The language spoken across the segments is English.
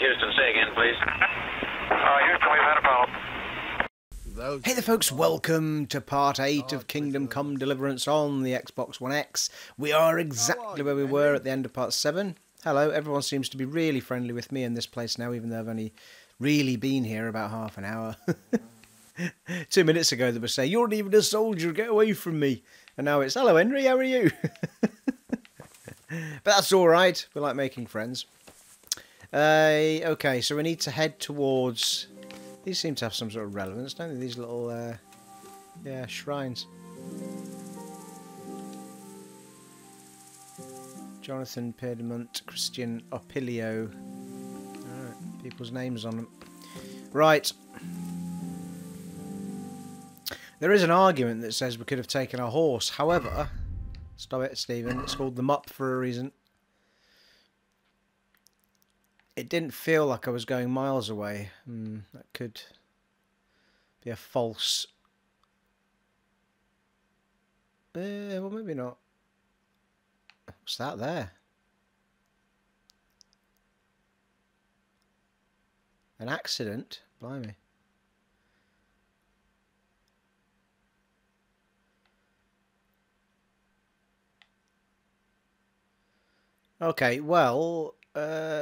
Houston, say again, please. Houston, we've had a problem. Hey there folks, welcome to part 8 of Kingdom Come Deliverance on the Xbox One X. We are exactly where we were at the end of part 7. Hello, everyone seems to be really friendly with me in this place now, even though I've only really been here about half an hour. 2 minutes ago they were saying, "You're not even a soldier, get away from me." And now it's, "Hello Henry, how are you?" But that's alright, we like making friends. Okay, so we need to head towards... These seem to have some sort of relevance, don't they? These little, yeah, shrines. Jonathan Piedmont, Christian Opilio. Alright, people's names on them. Right. There is an argument that says we could have taken a horse. However, stop it, Stephen. It's called the Mup for a reason. It didn't feel like I was going miles away. That could be a false... well, maybe not. What's that there? An accident? Blimey. Okay, well...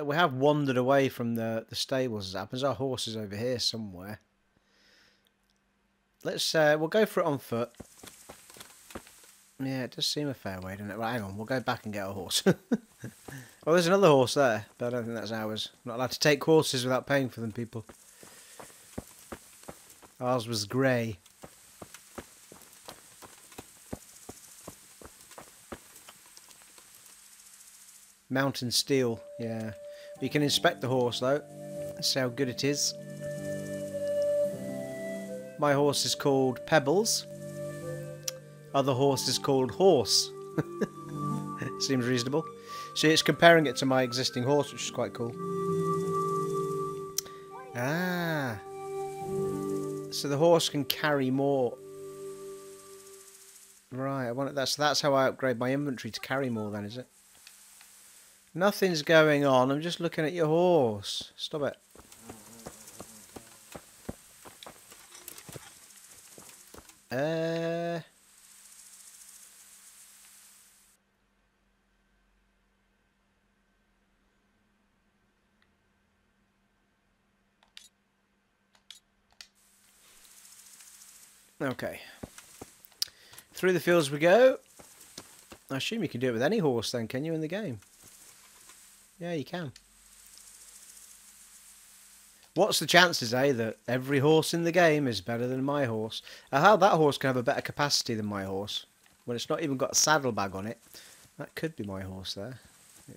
we have wandered away from the stables as it happens. Our horse is over here somewhere. Let's we'll go for it on foot. Yeah, it does seem a fair way, doesn't it? Right, hang on, we'll go back and get our horse. Oh, there's another horse there, but I don't think that's ours. I'm not allowed to take horses without paying for them, people. Ours was grey. Mountain steel, yeah. You can inspect the horse though. See how good it is. My horse is called Pebbles. Other horse is called Horse. Seems reasonable. See, it's comparing it to my existing horse, which is quite cool. Ah. So the horse can carry more. Right, that's how I upgrade my inventory, to carry more then, is it? Nothing's going on. I'm just looking at your horse. Stop it. Okay. Through the fields we go. I assume you can do it with any horse then, can you, in the game? Yeah, you can. What's the chances, eh, that every horse in the game is better than my horse? How that horse can have a better capacity than my horse when it's not even got a saddlebag on it. That could be my horse there.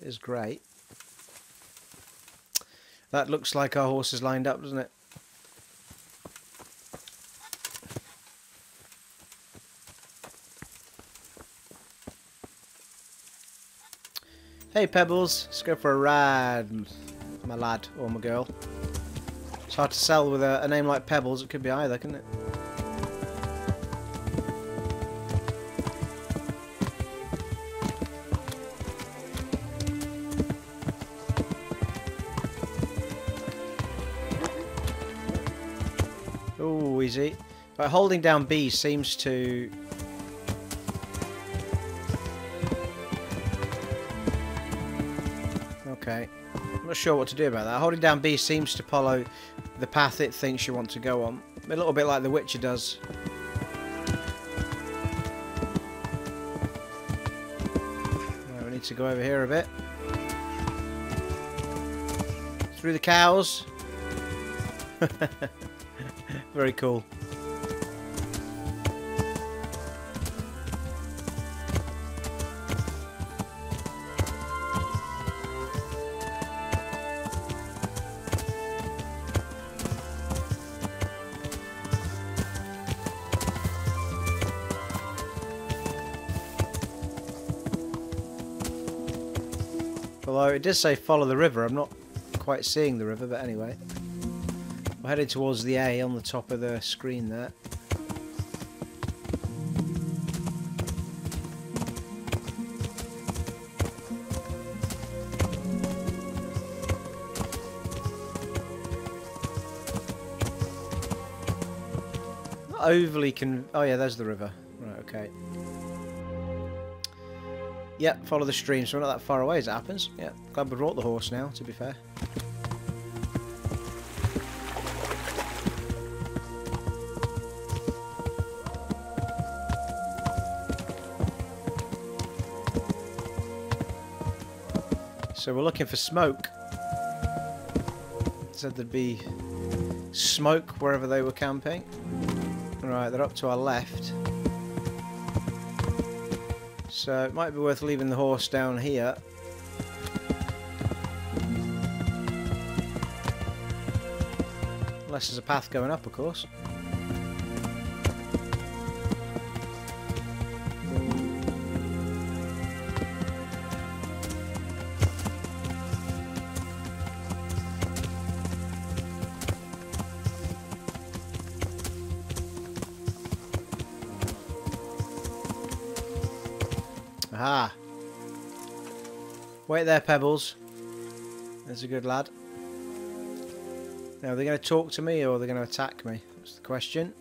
It is great. That looks like our horse is lined up, doesn't it? Hey Pebbles, let's go for a ride, my lad or my girl. It's hard to sell with a name like Pebbles, it could be either, couldn't it? Oh, easy. Right, holding down B seems to... Okay, I'm not sure what to do about that. Holding down B seems to follow the path it thinks you want to go on. A little bit like The Witcher does. Right, we need to go over here a bit. Through the cows. Very cool. Although it does say follow the river, I'm not quite seeing the river, but anyway. We're heading towards the A on the top of the screen there. overly oh yeah, there's the river. Right, okay. Yeah, follow the stream, so we're not that far away as it happens. Yeah, glad we brought the horse now, to be fair. So we're looking for smoke. Said there'd be smoke wherever they were camping. Right, they're up to our left. So it might be worth leaving the horse down here. Unless there's a path going up, of course. Aha! Wait there, Pebbles. There's a good lad. Now, are they going to talk to me or are they going to attack me? That's the question.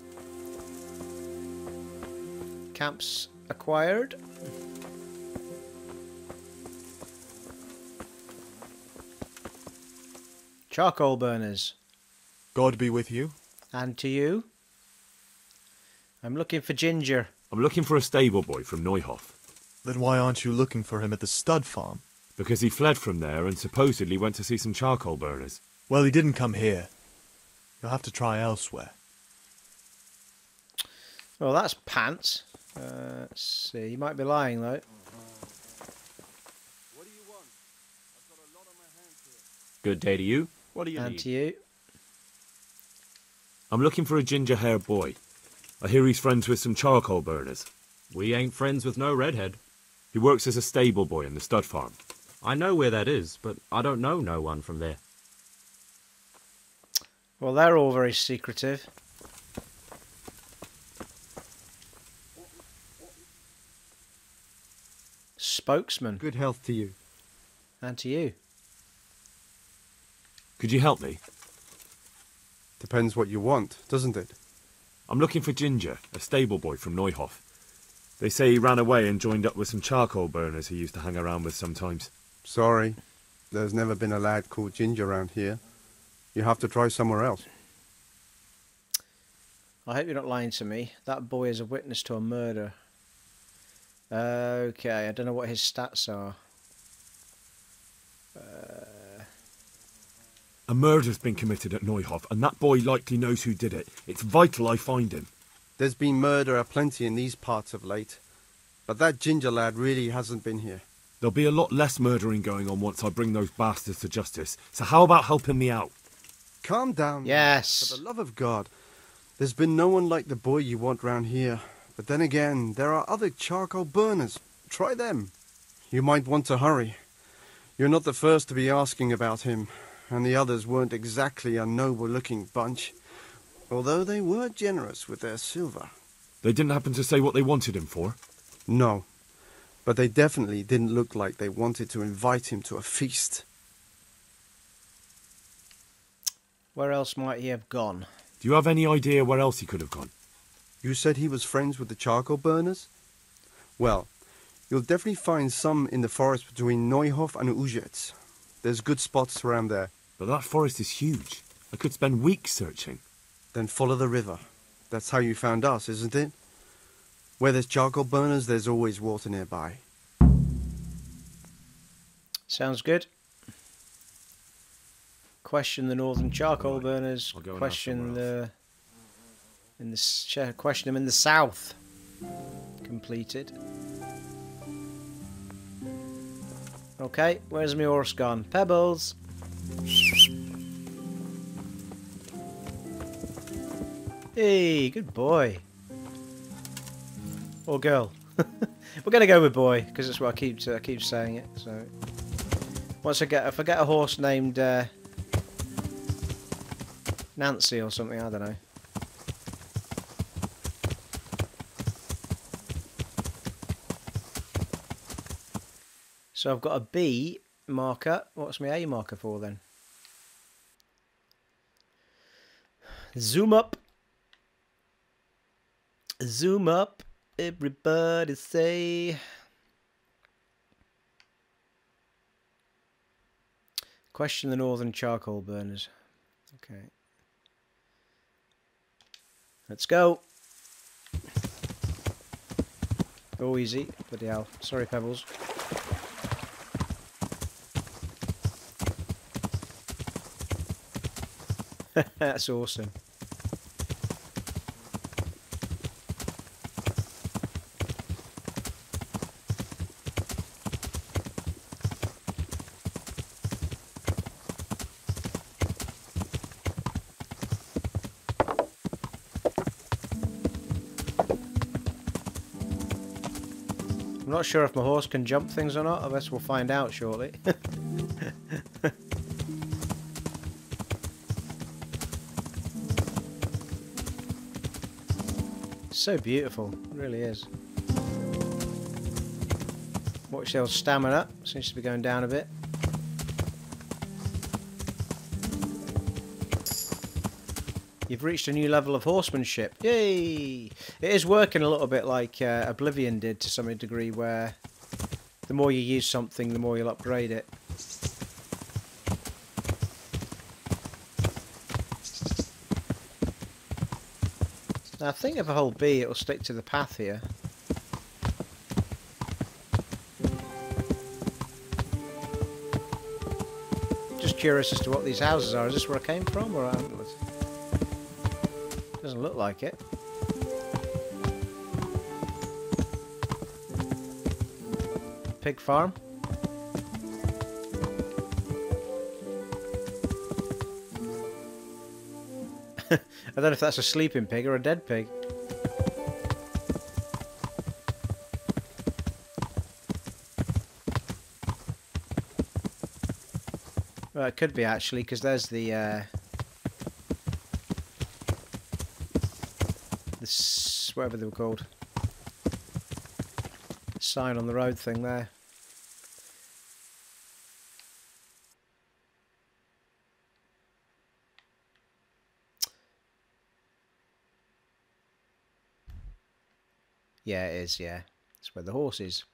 Camps acquired. Charcoal burners. God be with you. And to you. I'm looking for Ginger. I'm looking for a stable boy from Neuhoff. Then why aren't you looking for him at the stud farm? Because he fled from there and supposedly went to see some charcoal burners. Well, he didn't come here. You'll have to try elsewhere. Well, that's pants. Let's see. He might be lying, though. What do you want? I've got a lot on my hands here. Good day to you. What do you And need? to you. I'm looking for a ginger-haired boy. I hear he's friends with some charcoal burners. We ain't friends with no redhead. He works as a stable boy in the stud farm. I know where that is, but I don't know no one from there. Well, they're all very secretive. Spokesman. Good health to you. And to you. Could you help me? Depends what you want, doesn't it? I'm looking for Ginger, a stable boy from Neuhoff. They say he ran away and joined up with some charcoal burners he used to hang around with sometimes. Sorry. There's never been a lad called Ginger around here. You have to try somewhere else. I hope you're not lying to me. That boy is a witness to a murder. Okay, I don't know what his stats are. A murder's been committed at Neuhoff, and that boy likely knows who did it. It's vital I find him. There's been murder aplenty in these parts of late. But that Ginger lad really hasn't been here. There'll be a lot less murdering going on once I bring those bastards to justice. So how about helping me out? Calm down. Yes. For the love of God. There's been no one like the boy you want round here. But then again, there are other charcoal burners. Try them. You might want to hurry. You're not the first to be asking about him. And the others weren't exactly a noble-looking bunch. Although they were generous with their silver. They didn't happen to say what they wanted him for? No. But they definitely didn't look like they wanted to invite him to a feast. Where else might he have gone? Do you have any idea where else he could have gone? You said he was friends with the charcoal burners? Well, you'll definitely find some in the forest between Neuhoff and Ujets. There's good spots around there. But that forest is huge. I could spend weeks searching. Then follow the river. That's how you found us, isn't it? Where there's charcoal burners, there's always water nearby. Sounds good. Question the northern charcoal burners. I'll go and ask Question somewhere question them in the south. Completed. Okay, where's my horse gone? Pebbles. Hey, good boy. Or girl. We're gonna go with boy because that's what I keep saying it. So once if I get a horse named Nancy or something, I don't know. So I've got a B marker. What's my A marker for then? Zoom up. Zoom up, everybody say. Question the northern charcoal burners. Okay. Let's go. Oh, easy. Bloody hell. Sorry, Pebbles. That's awesome. I'm not sure if my horse can jump things or not. I guess we'll find out shortly. So beautiful, it really is. Watch the old stamina, seems to be going down a bit. You've reached a new level of horsemanship. Yay! It is working a little bit like Oblivion did to some degree, where the more you use something, the more you'll upgrade it. Now, I think if I hold B, it'll stick to the path here. Just curious as to what these houses are. Is this where I came from, or doesn't look like it. Pig farm. I don't know if that's a sleeping pig or a dead pig. Well, it could be actually, because there's the this, whatever they were called, sign on the road thing there. Yeah, it is, yeah. That's where the horse is.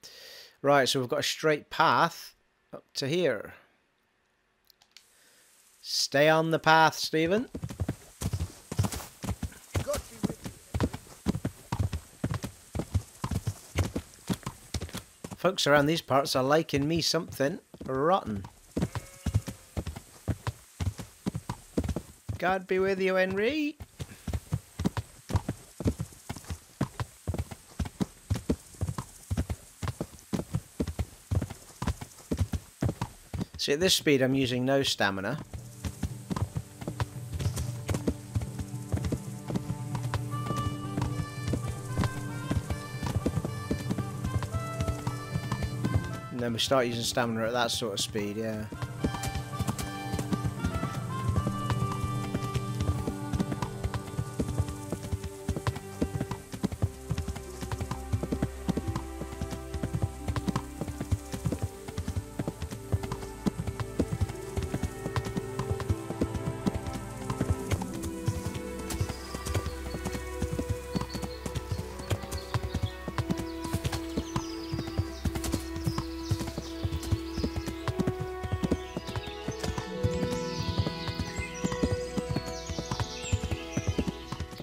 Right, so we've got a straight path up to here. Stay on the path, Stephen. Folks around these parts are liking me something rotten. God be with you, Henry. See, at this speed I'm using no stamina. And then we start using stamina at that sort of speed, yeah.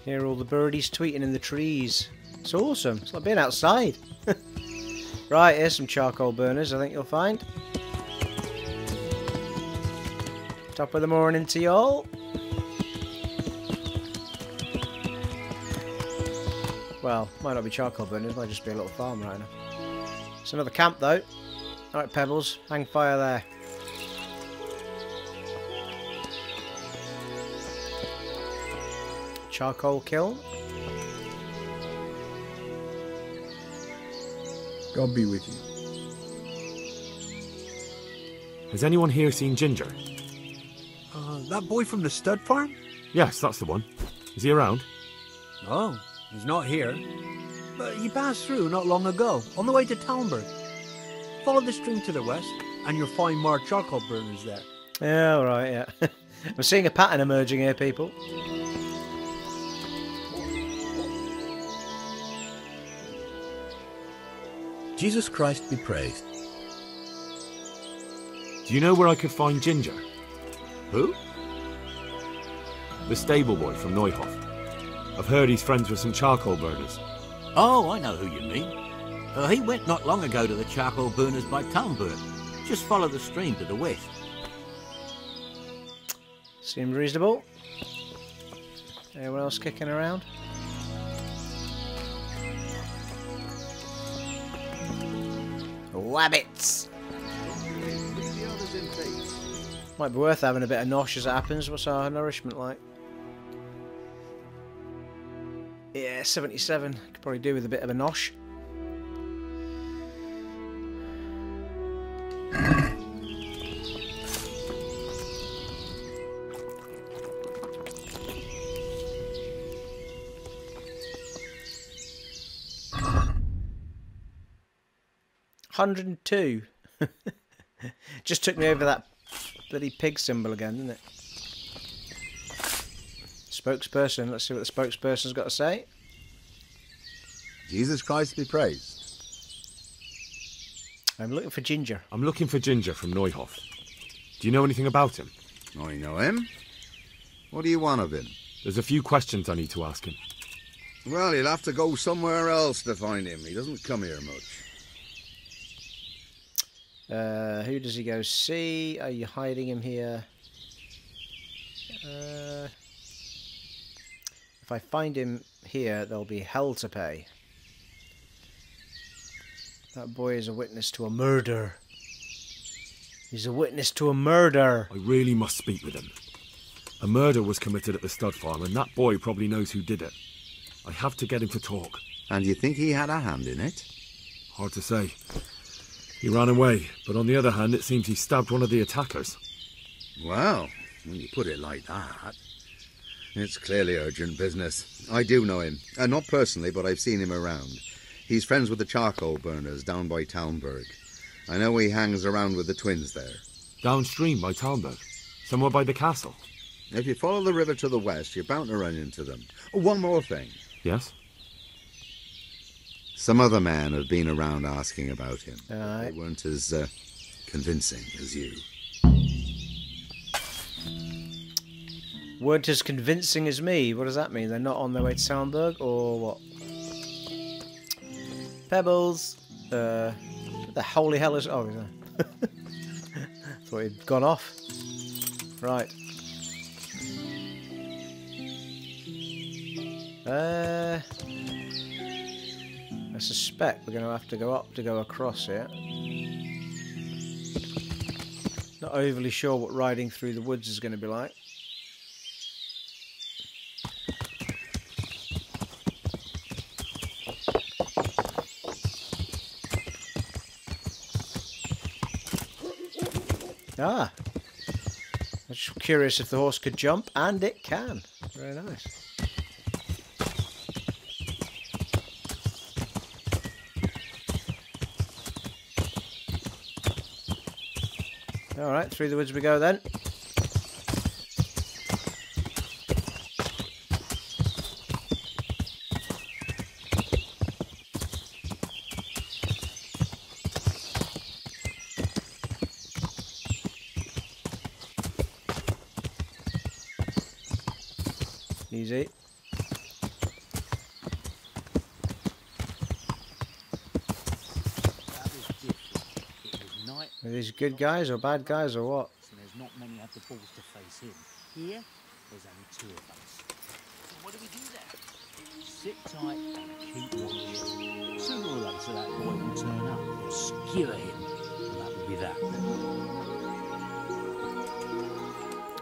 Hear all the birdies tweeting in the trees. It's awesome. It's like being outside. Right, here's some charcoal burners, I think you'll find. Top of the morning to y'all. Well, might not be charcoal burners, might just be a little farm right now. It's another camp though. Alright, Pebbles, hang fire there. Charcoal kiln. God be with you. Has anyone here seen Ginger? That boy from the stud farm? Yes, that's the one. Is he around? No, he's not here. But he passed through not long ago, on the way to Talmberg. Follow the stream to the west, and you'll find more charcoal burners there. Yeah, alright, yeah. I'm seeing a pattern emerging here, people. Jesus Christ be praised. Do you know where I could find Ginger? Who? The stable boy from Neuhoff. I've heard he's friends with some charcoal burners. Oh, I know who you mean. He went not long ago to the charcoal burners by Talmberg. Just follow the stream to the west. Seems reasonable. Anyone else kicking around? Wabbits! Might be worth having a bit of nosh as it happens. What's our nourishment like? Yeah, 77. Could probably do with a bit of a nosh. $102. Just took me over that bloody pig symbol again, didn't it? Spokesperson. Let's see what the spokesperson's got to say. Jesus Christ be praised. I'm looking for Ginger. I'm looking for Ginger from Neuhoff. Do you know anything about him? I know him. What do you want of him? There's a few questions I need to ask him. Well, you'll have to go somewhere else to find him. He doesn't come here much. Who does he go see? Are you hiding him here? If I find him here, there'll be hell to pay. That boy is a witness to a murder. He's a witness to a murder. I really must speak with him. A murder was committed at the stud farm, and that boy probably knows who did it. I have to get him to talk. And you think he had a hand in it? Hard to say. He ran away, but on the other hand, it seems he stabbed one of the attackers. Well, when you put it like that, it's clearly urgent business. I do know him. Not personally, but I've seen him around. He's friends with the charcoal burners down by Talmberg. I know he hangs around with the twins there. Downstream by Talmberg? Somewhere by the castle? If you follow the river to the west, you're bound to run into them. Oh, one more thing. Yes? Some other men have been around asking about him. Aye. They weren't as convincing as you. Weren't as convincing as me. What does that mean? They're not on their way to Talmberg, or what? Pebbles. What the holy hell is? Oh, thought he'd gone off. Right. I suspect we're going to have to go up to go across here. Not overly sure what riding through the woods is going to be like. Ah! I'm just curious if the horse could jump, and it can. Very nice. Alright, through the woods we go then. Easy. Are these good guys or bad guys or what? So there's not many have the balls to face him. Here, there's only two of us. So what do we do there? Sit tight and keep watching. Sooner or later that boy will turn up. We'll skewer him. And that will be that.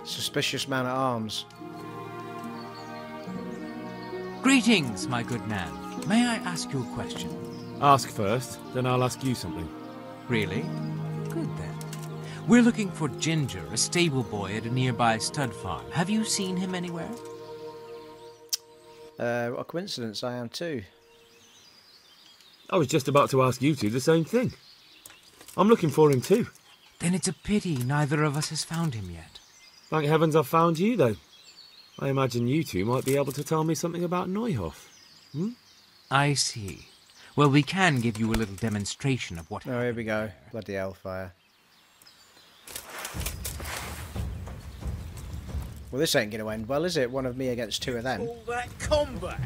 Suspicious man at arms. Greetings, my good man. May I ask you a question? Ask first, then I'll ask you something. Really? Good then. We're looking for Ginger, a stable boy at a nearby stud farm. Have you seen him anywhere? What a coincidence, I am too. I was just about to ask you two the same thing. I'm looking for him too. Then it's a pity neither of us has found him yet. Thank heavens I've found you, though. I imagine you two might be able to tell me something about Neuhoff. Hmm? I see. Well, we can give you a little demonstration of what... Oh, here we go. Bloody hellfire. Well, this ain't going to end well, is it? One of me against two of them. All that combat!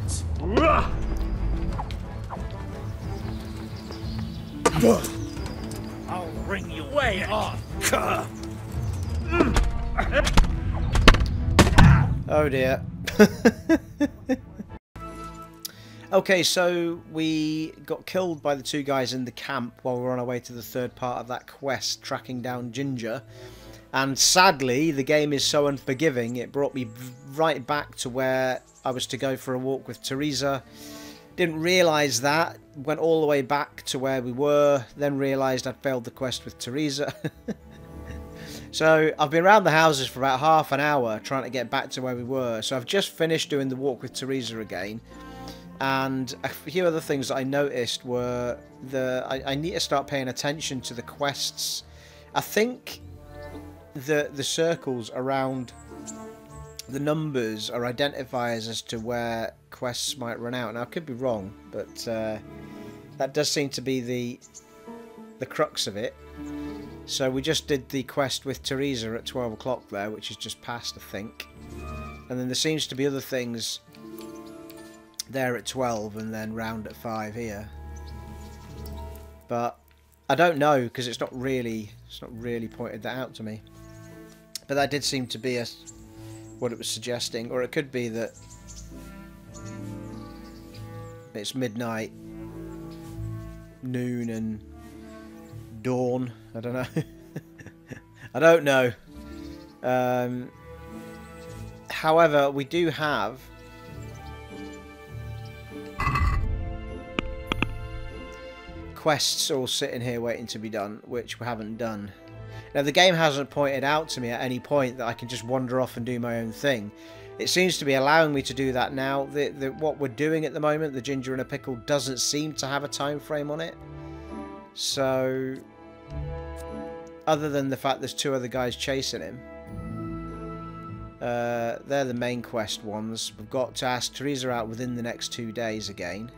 I'll wring you way on. Oh dear. Okay, so we got killed by the two guys in the camp while we were on our way to the third part of that quest, tracking down Ginger. And sadly, the game is so unforgiving, it brought me right back to where I was to go for a walk with Theresa. Didn't realise that, went all the way back to where we were, then realised I'd failed the quest with Theresa. So I've been around the houses for about half an hour trying to get back to where we were. So I've just finished doing the walk with Theresa again. And a few other things that I noticed were I need to start paying attention to the quests. I think the circles around the numbers are identifiers as to where quests might run out. Now I could be wrong, but that does seem to be the crux of it. So we just did the quest with Theresa at 12 o'clock there, which is just past, I think. And then there seems to be other things there at 12 and then round at 5 here. But I don't know, because it's not really pointed that out to me. But that did seem to be what it was suggesting, or it could be that it's midnight, noon and dawn. I don't know. I don't know. However, we do have quests all sitting here waiting to be done, which we haven't done. Now, the game hasn't pointed out to me at any point that I can just wander off and do my own thing. It seems to be allowing me to do that now. What we're doing at the moment, the Ginger in a Pickle, doesn't seem to have a time frame on it. So, other than the fact there's two other guys chasing him, they're the main quest ones. We've got to ask Theresa out within the next 2 days again.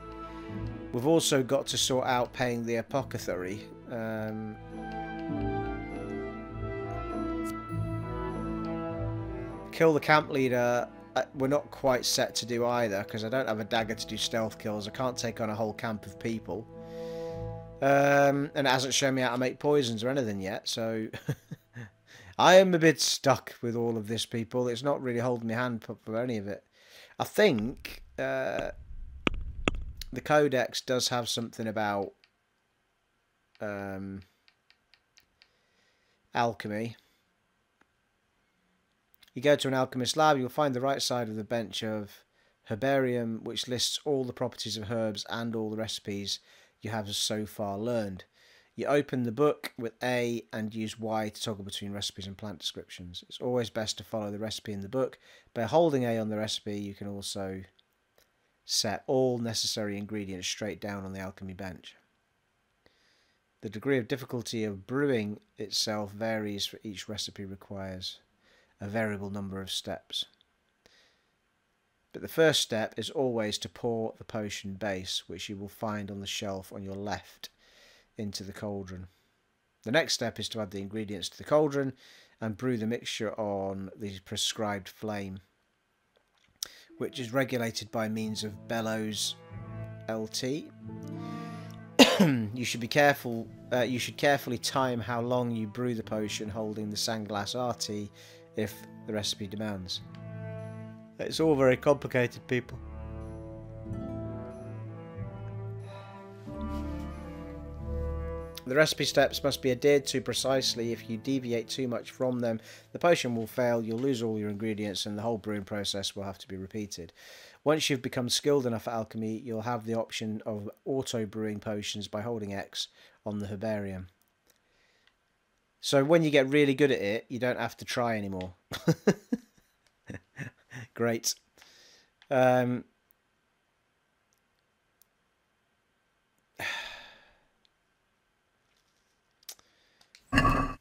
We've also got to sort out paying the apothecary. Kill the camp leader, we're not quite set to do either, because I don't have a dagger to do stealth kills. I can't take on a whole camp of people. And it hasn't shown me how to make poisons or anything yet, so I am a bit stuck with all of this, people. It's not really holding my hand up for any of it. I think the codex does have something about alchemy. You go to an alchemist lab, you'll find the right side of the bench of herbarium, which lists all the properties of herbs and all the recipes you have so far learned. You open the book with A and use Y to toggle between recipes and plant descriptions. It's always best to follow the recipe in the book. By holding A on the recipe, you can also set all necessary ingredients straight down on the alchemy bench. The degree of difficulty of brewing itself varies, for each recipe requires a variable number of steps. But the first step is always to pour the potion base, which you will find on the shelf on your left, into the cauldron. The next step is to add the ingredients to the cauldron and brew the mixture on the prescribed flame, which is regulated by means of bellows LT. You should carefully time how long you brew the potion holding the sandglass RT if the recipe demands. It's all very complicated, people. The recipe steps must be adhered to precisely. If you deviate too much from them, the potion will fail, you'll lose all your ingredients, and the whole brewing process will have to be repeated. Once you've become skilled enough at alchemy, you'll have the option of auto-brewing potions by holding X on the herbarium. So when you get really good at it, you don't have to try anymore. Great.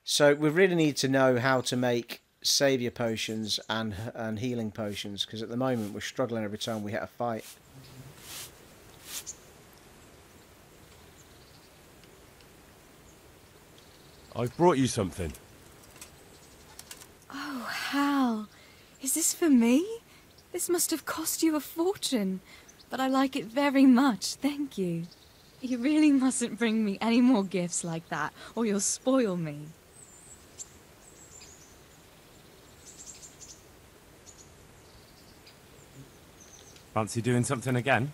So we really need to know how to make saviour potions and healing potions, because at the moment we're struggling every time we hit a fight. I've brought you something. Oh, Hal. Is this for me? This must have cost you a fortune. But I like it very much, thank you. You really mustn't bring me any more gifts like that, or you'll spoil me. Fancy doing something again?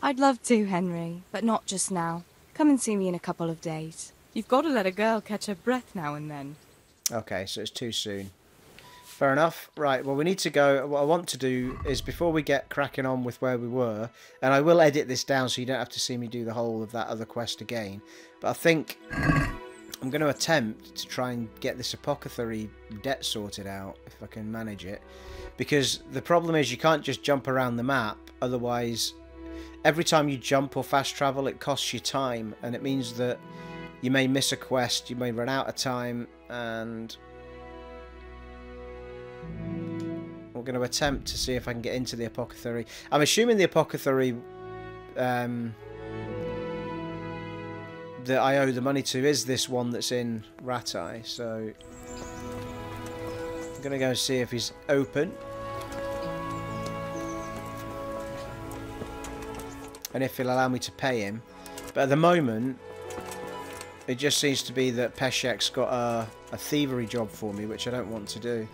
I'd love to, Henry, but not just now. Come and see me in a couple of days. You've got to let a girl catch her breath now and then. Okay, so it's too soon. Fair enough. Right, well, we need to go. What I want to do is, before we get cracking on with where we were, and I will edit this down so you don't have to see me do the whole of that other quest again, but I think I'm going to attempt to try and get this apothecary debt sorted out, if I can manage it. Because the problem is you can't just jump around the map, otherwise every time you jump or fast travel it costs you time, and it means that you may miss a quest, you may run out of time, and we're going to attempt to see if I can get into the apothecary. I'm assuming the apothecary that I owe the money to is this one that's in Ratai, so I'm going to go and see if he's open. And if he'll allow me to pay him. But at the moment, it just seems to be that Peshek's got a thievery job for me, which I don't want to do.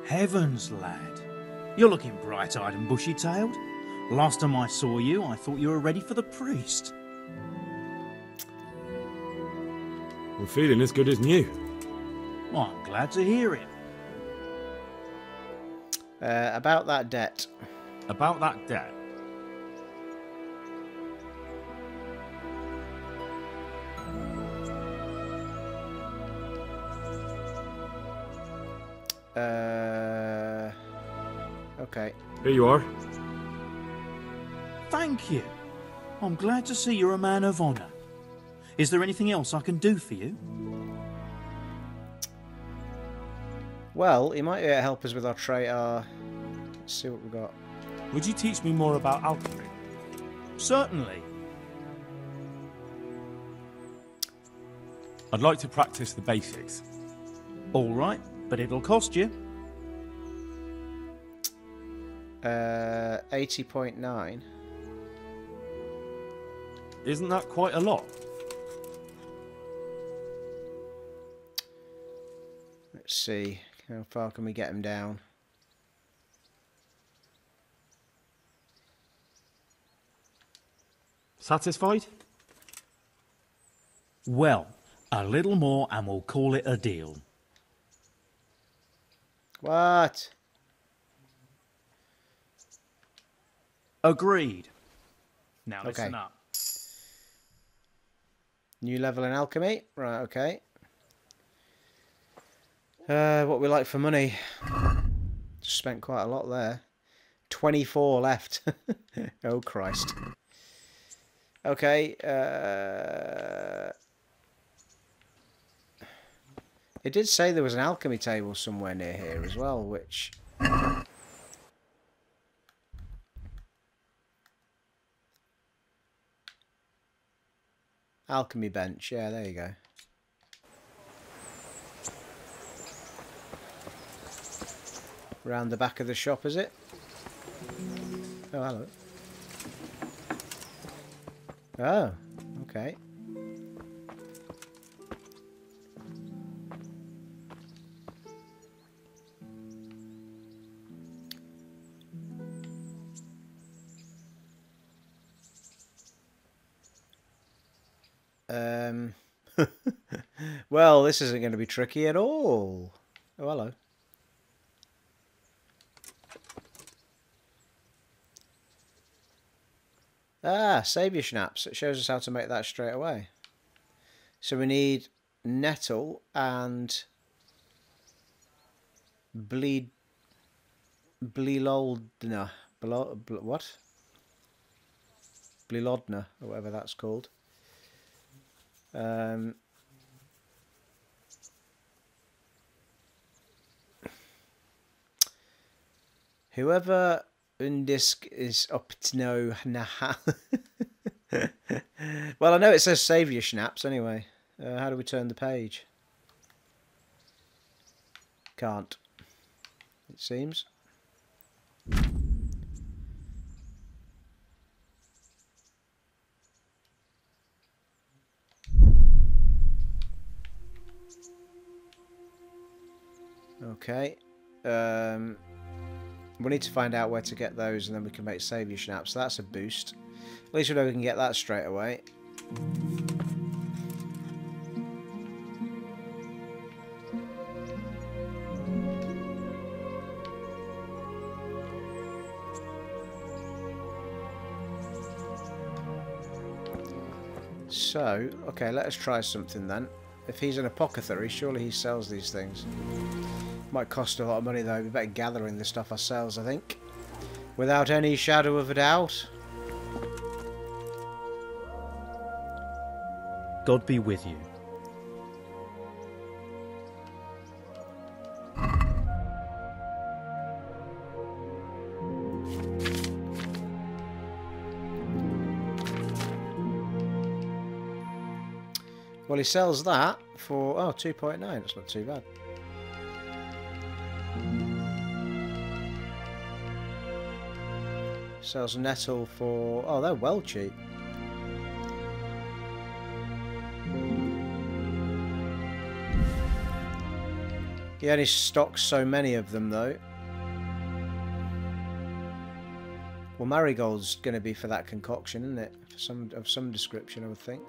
Heavens, lad. You're looking bright-eyed and bushy-tailed. Last time I saw you, I thought you were ready for the priest. We're feeling as good as new. Well, I'm glad to hear it. About that debt. About that debt? Okay. Here you are. Thank you. I'm glad to see you're a man of honour. Is there anything else I can do for you? Well, he might help us with our trade. Let's see what we've got. Would you teach me more about alchemy? Certainly. I'd like to practice the basics. All right, but it'll cost you. 80.9. Isn't that quite a lot? Let's see. How far can we get him down? Satisfied? Well, a little more and we'll call it a deal. What? Agreed. Now listen up. New level in alchemy. Right, okay. What we like for money. Just spent quite a lot there. 24 left. Oh, Christ. Okay. It did say there was an alchemy table somewhere near here as well, which... Alchemy bench, yeah, there you go. Round the back of the shop, is it? Oh, hello. Oh, okay. Well, this isn't going to be tricky at all. Oh, hello. Ah, Saviour Schnapps. It shows us how to make that straight away. So we need nettle and blilodna. What? Blilodna, or whatever that's called. Whoever Undisk is up to know now. Well, I know it says save your schnapps anyway. How do we turn the page? Can't. It seems. Okay. We need to find out where to get those, and then we can make save your schnapps. So that's a boost. At least we know we can get that straight away. So, okay, let us try something then. If he's an apothecary, surely he sells these things. Might cost a lot of money though. We better gathering the stuff ourselves, I think. Without any shadow of a doubt. God be with you. Well, he sells that for, oh, 2.9. That's not too bad. Sells nettle for, oh, they're well cheap. He only stocks so many of them though. Well, marigold's going to be for that concoction, isn't it? For of some description, I would think.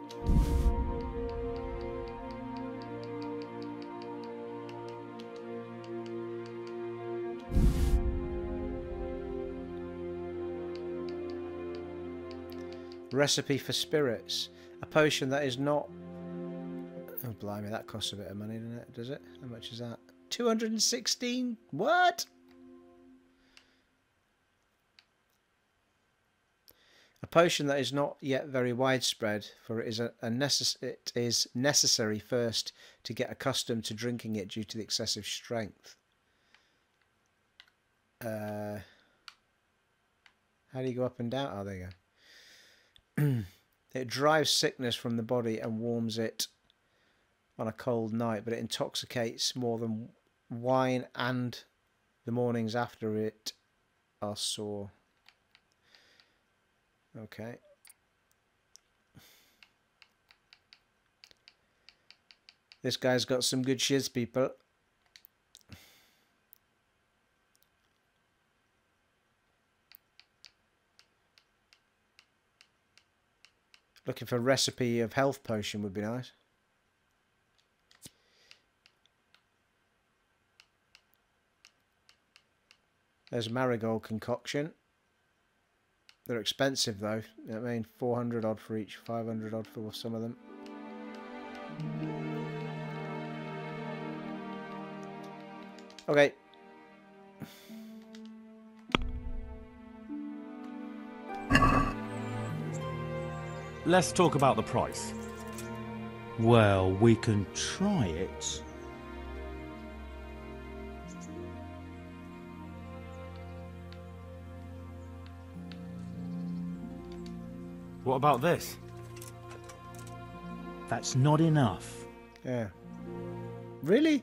Recipe for spirits. A potion that is not... Oh, blimey, that costs a bit of money, doesn't it? Does it? How much is that? 216? What? A potion that is not yet very widespread, for it is necessary first to get accustomed to drinking it due to the excessive strength. How do you go up and down? Oh, there you go. It drives sickness from the body and warms it on a cold night, but it intoxicates more than wine, and the mornings after it are sore. Okay. This guy's got some good shiz, people. Looking for a recipe of health potion would be nice. There's a marigold concoction. They're expensive though. I mean, 400 odd for each, 500 odd for some of them. Okay. Let's talk about the price. Well, we can try it. What about this? That's not enough. Yeah. Really?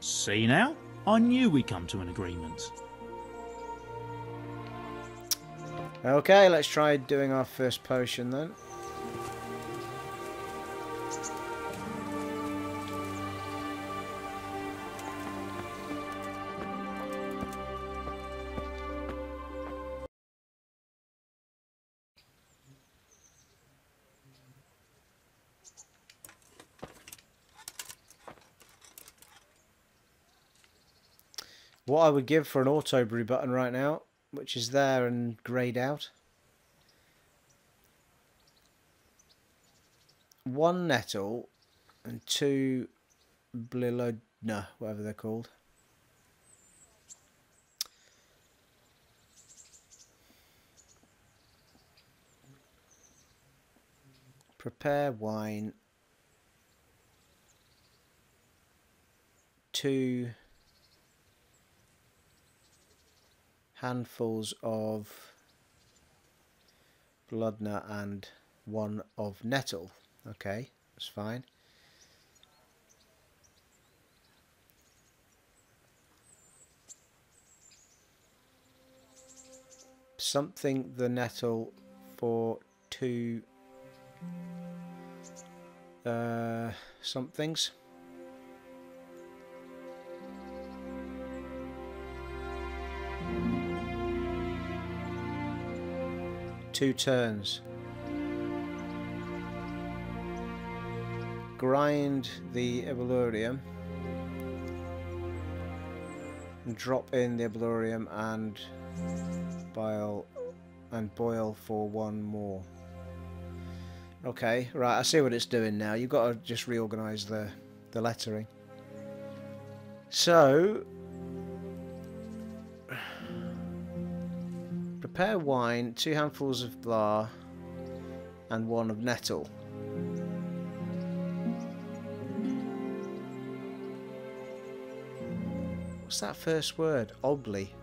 See now? I knew we'd come to an agreement. Okay, let's try doing our first potion then. What I would give for an auto brew button right now, which is there and greyed out. 1 nettle and 2 blilodna, whatever they're called. Prepare wine. 2 handfuls of blood nut and 1 of nettle. Okay, that's fine. Something the nettle for 2 somethings. 2 turns. Grind the ebullium and drop in the ebullium and boil for 1 more. Okay, right, I see what it's doing now. You've got to just reorganise the lettering. So, prepare wine, 2 handfuls of blah and 1 of nettle. What's that first word? Obly.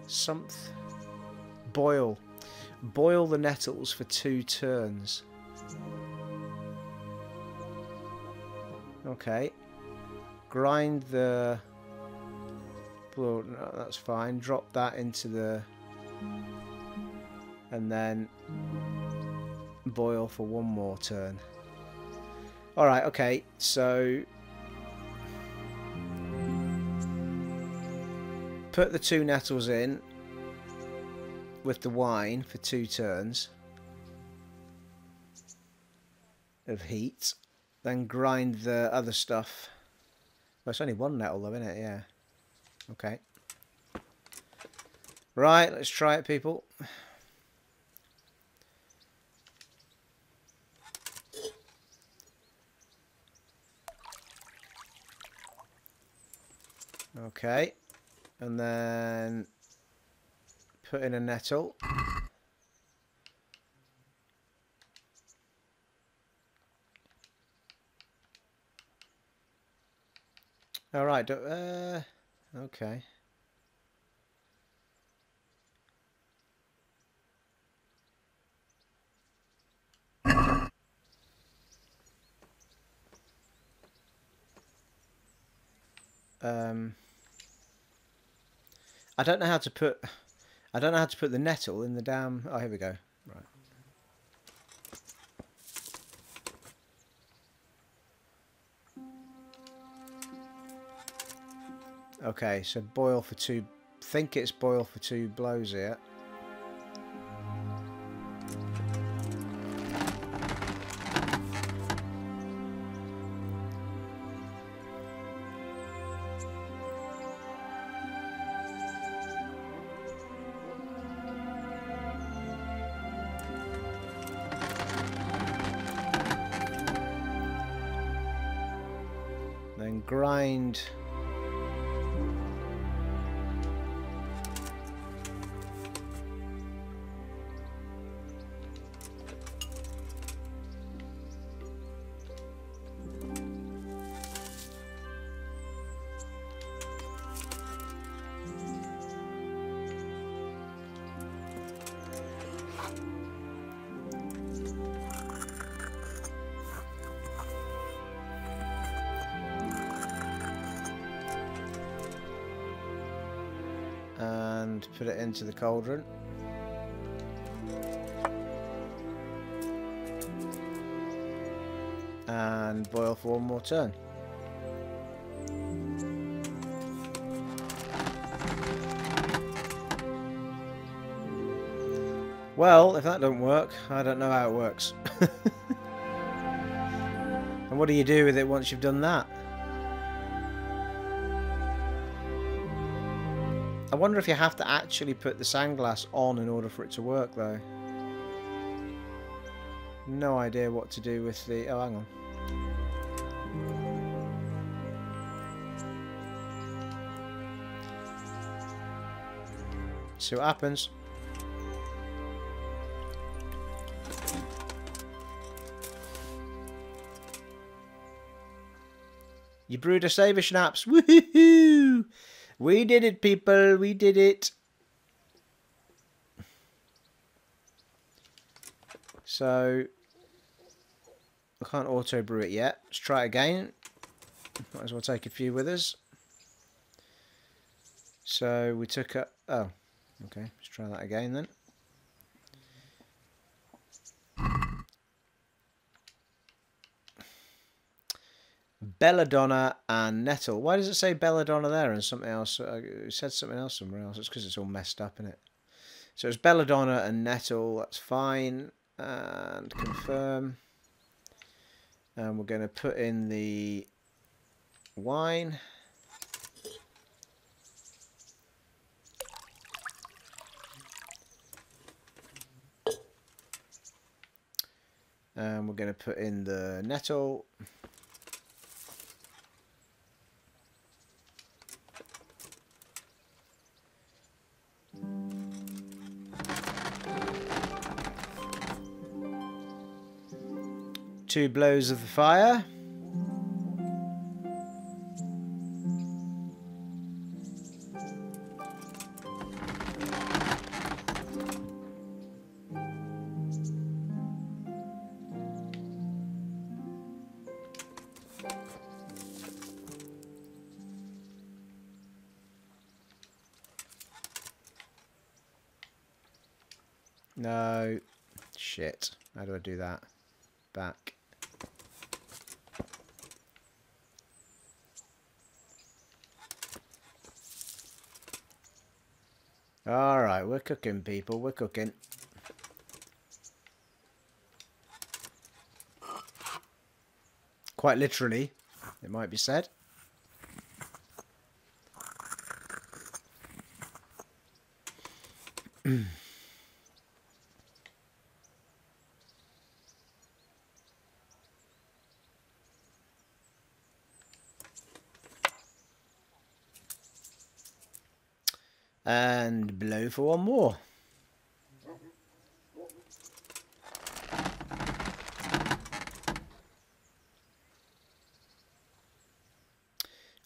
Something. Boil. Boil the nettles for 2 turns. Okay. Grind the... Well, no, that's fine. Drop that into the... And then boil for 1 more turn. Alright, okay. So... Put the 2 nettles in with the wine for 2 turns of heat. Then grind the other stuff. Well, it's only 1 nettle though, isn't it? Yeah. Okay. Right, let's try it, people. Okay. And then put in a nettle. All right. Okay. I don't know how to put the nettle in the damn... Oh, here we go. Right. Okay, so boil for 2... think it's boil for 2 blows here. Then grind and put it into the cauldron. And boil for 1 more turn. Well, if that don't work, I don't know how it works. And what do you do with it once you've done that? I wonder if you have to actually put the sandglass on in order for it to work, though. No idea what to do with the... Oh, hang on. See what happens. You brewed a Savour schnapps. Woohoo! We did it, people. We did it. So, I can't auto brew it yet. Let's try it again. Might as well take a few with us. So, we took a... Oh, okay. Let's try that again then. Belladonna and nettle. Why does it say belladonna there and something else? It said something else somewhere else. It's because it's all messed up, isn't it? So it's belladonna and nettle. That's fine. And confirm. And we're going to put in the wine. And we're going to put in the nettle. Two blows of the fire. No. Shit. How do I do that? Back. Alright, we're cooking, people. We're cooking. Quite literally, it might be said. And blow for one more.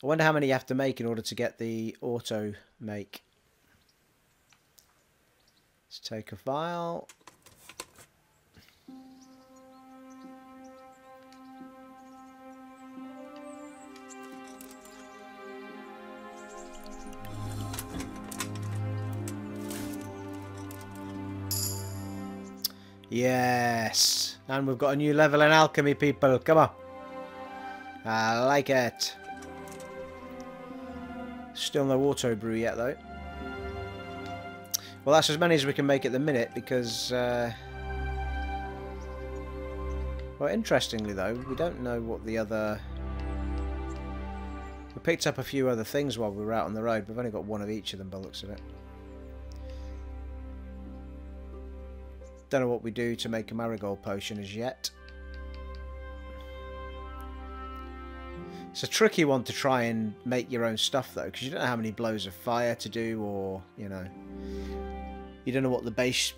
I wonder how many you have to make in order to get the auto make. Let's take a vial. Yes, and we've got a new level in alchemy, people. Come on. I like it. Still no auto brew yet, though. Well, that's as many as we can make at the minute, because... well, interestingly, though, we don't know what the other... We picked up a few other things while we were out on the road. We've only got one of each of them, by the looks of it. Don't know what we do to make a marigold potion as yet. It's a tricky one to try and make your own stuff, though, because you don't know how many blows of fire to do, or, you know, you don't know what the base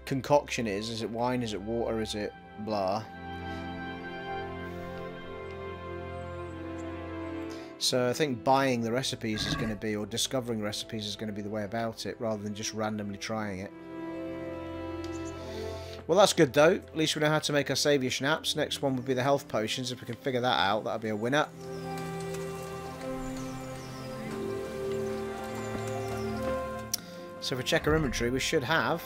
concoction is. Is it wine? Is it water? Is it blah? So I think buying the recipes is going to be, or discovering recipes is going to be the way about it, rather than just randomly trying it. Well, that's good, though. At least we know how to make our saviour schnapps. Next one would be the health potions. If we can figure that out, that'll be a winner. So if we check our inventory, we should have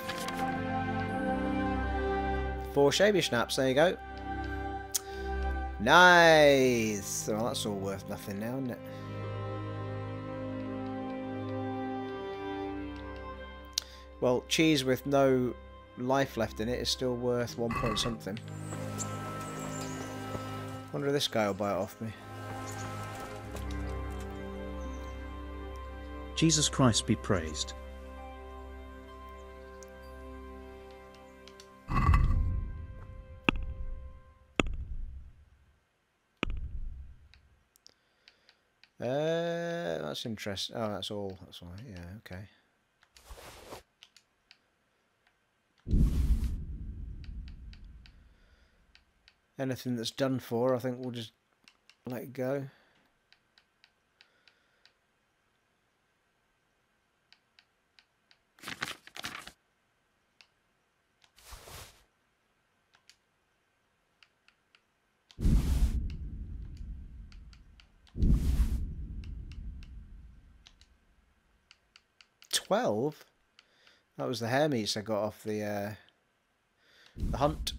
4 saviour schnapps. There you go. Nice! Well, that's all worth nothing now, isn't it? Well, cheese with no life left in it is still worth 1 point something. Wonder if this guy will buy it off me. Jesus Christ be praised. That's interesting. Oh, that's all. That's all. Yeah, okay. Anything that's done for, I think we'll just let it go. 12? That was the hair meats I got off the hunt.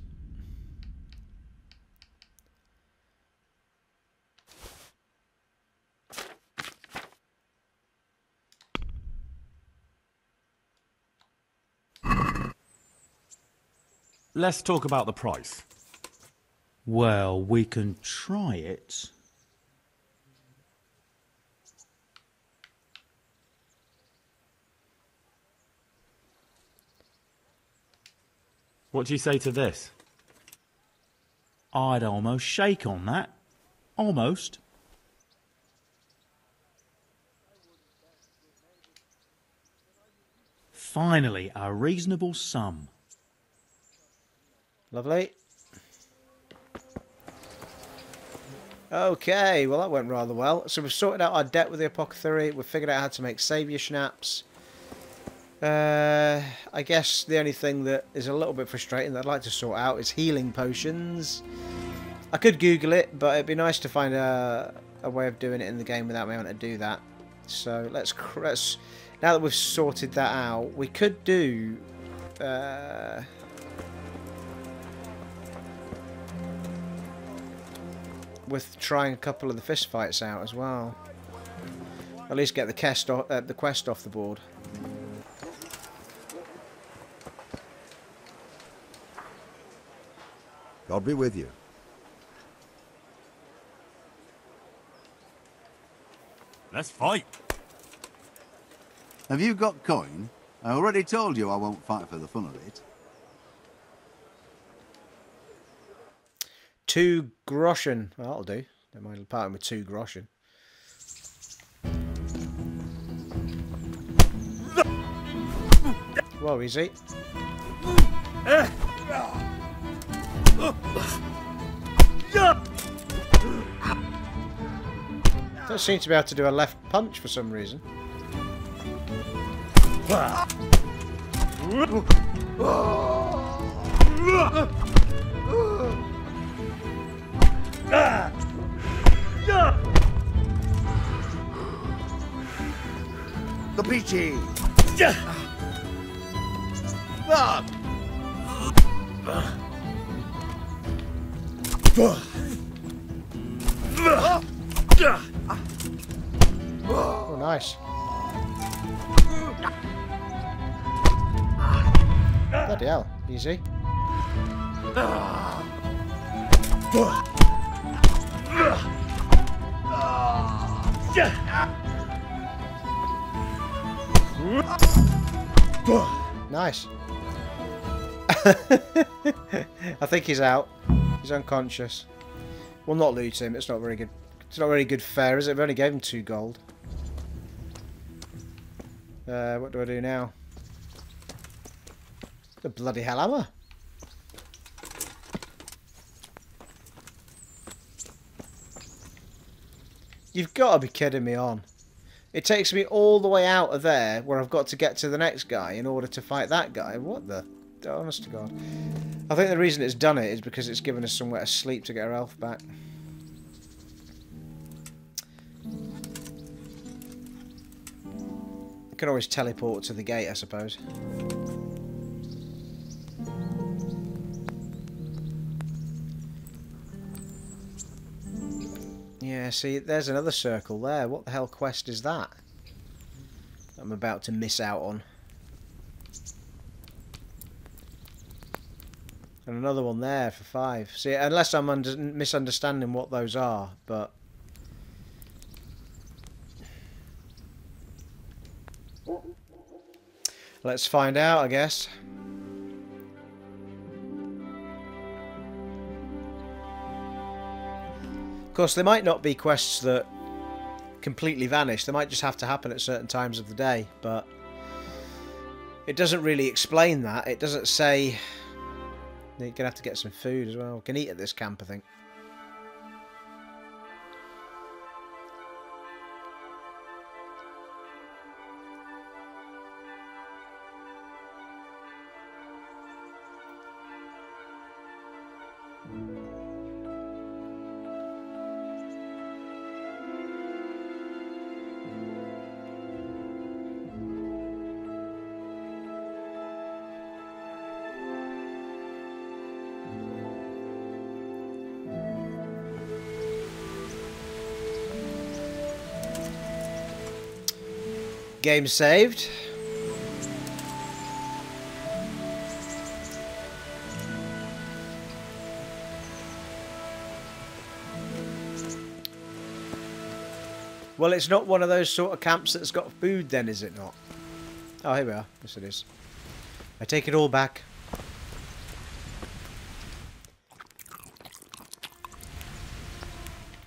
Let's talk about the price. Well, we can try it. What do you say to this? I'd almost shake on that. Almost. Finally, a reasonable sum. Lovely. Okay, well that went rather well. So we've sorted out our debt with the apothecary. We've figured out how to make saviour schnapps. I guess the only thing that is a little bit frustrating that I'd like to sort out is healing potions. I could Google it, but it'd be nice to find a way of doing it in the game without me having to do that. So let's now that we've sorted that out, we could do with trying a couple of the fist fights out as well. At least get the quest off the board. God be with you. Let's fight. Have you got coin? I already told you I won't fight for the fun of it. 2 groschen. Well, that'll do. Don't mind parting with 2 groschen. Whoa, easy. Don't seem to be able to do a left punch for some reason. The peachy! Oh, nice. Bloody hell. Easy. Nice. I think he's out. He's unconscious. We'll not loot him. It's not very good. It's not very good fare, is it? I've only gave him 2 gold. What do I do now? The bloody hell am I? You've got to be kidding me on. It takes me all the way out of there where I've got to get to the next guy in order to fight that guy. What the... Honest to God. I think the reason it's done it is because it's given us somewhere to sleep to get our health back. I can always teleport to the gate, I suppose. Yeah, see, there's another circle there. What the hell quest is that? I'm about to miss out on. And another one there for 5. See, unless I'm misunderstanding what those are, but... Let's find out, I guess. Of course, there might not be quests that completely vanish. They might just have to happen at certain times of the day, but it doesn't really explain that. It doesn't say... You're going to have to get some food as well. We can eat at this camp, I think. Game saved. Well, it's not one of those sort of camps that's got food then, is it not? Oh, here we are. Yes, it is. I take it all back.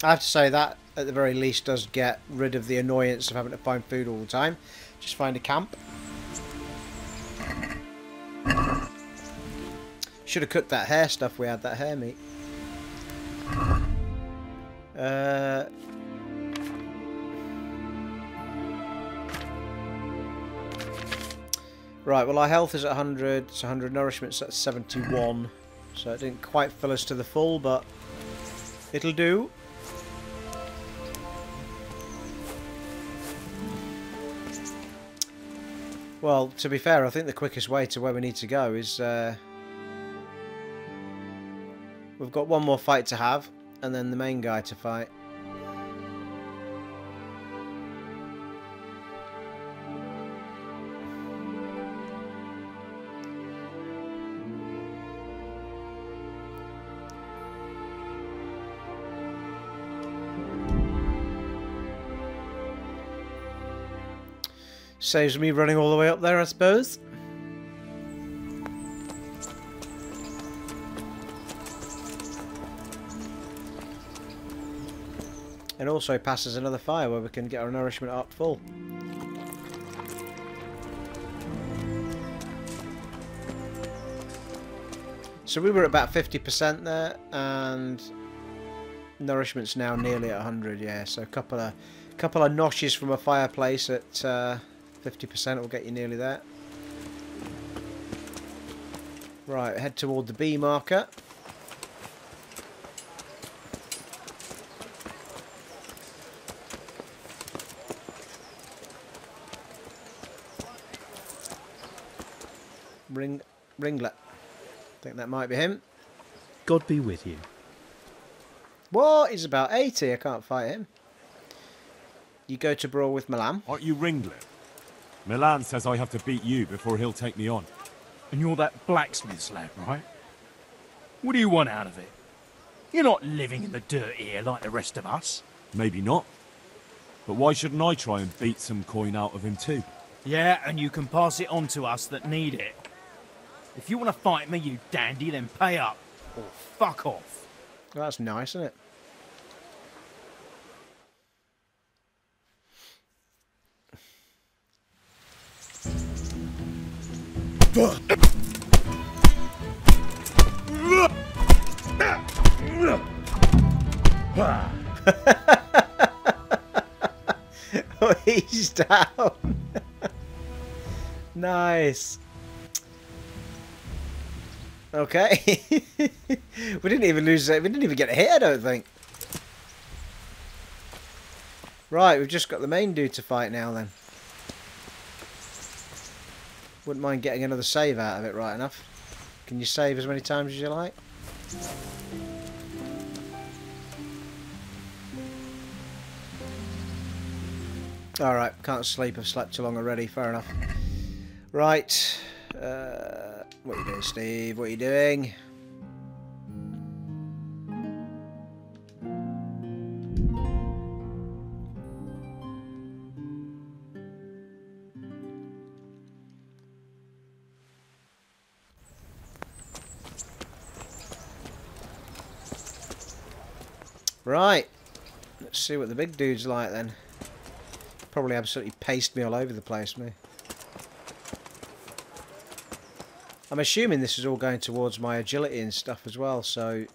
I have to say that, at the very least, does get rid of the annoyance of having to find food all the time. Just find a camp. Should have cooked that hare stuff we had, that hare meat. Right, well our health is at 100, it's 100, nourishment's at 71. So it didn't quite fill us to the full, but it'll do. Well, to be fair, I think the quickest way to where we need to go is... we've got one more fight to have, and then the main guy to fight. Saves me running all the way up there, I suppose. It also passes another fire where we can get our nourishment up full. So we were at about 50% there, and nourishment's now nearly at 100. Yeah, so a couple of notches from a fireplace at 50% will get you nearly there. Right, head toward the B marker. Ringlet. I think that might be him. God be with you. What? He's about 80. I can't fight him. You go to brawl with Milan. Aren't you Ringlet? Milan says I have to beat you before he'll take me on. And you're that blacksmith's lad, right? What do you want out of it? You're not living in the dirt here like the rest of us. Maybe not. But why shouldn't I try and beat some coin out of him too? Yeah, and you can pass it on to us that need it. If you want to fight me, you dandy, then pay up. Or fuck off. Well, that's nice, isn't it? Oh, he's down. Nice. Okay. We didn't even lose it. We didn't even get a hit, I don't think. Right, we've just got the main dude to fight now then. Wouldn't mind getting another save out of it, right enough. Can you save as many times as you like? Alright, can't sleep. I've slept too long already. Fair enough. Right. What are you doing, Steve? What are you doing? Right. Let's see what the big dude's like then. Probably absolutely paced me all over the place, me. I'm assuming this is all going towards my agility and stuff as well, so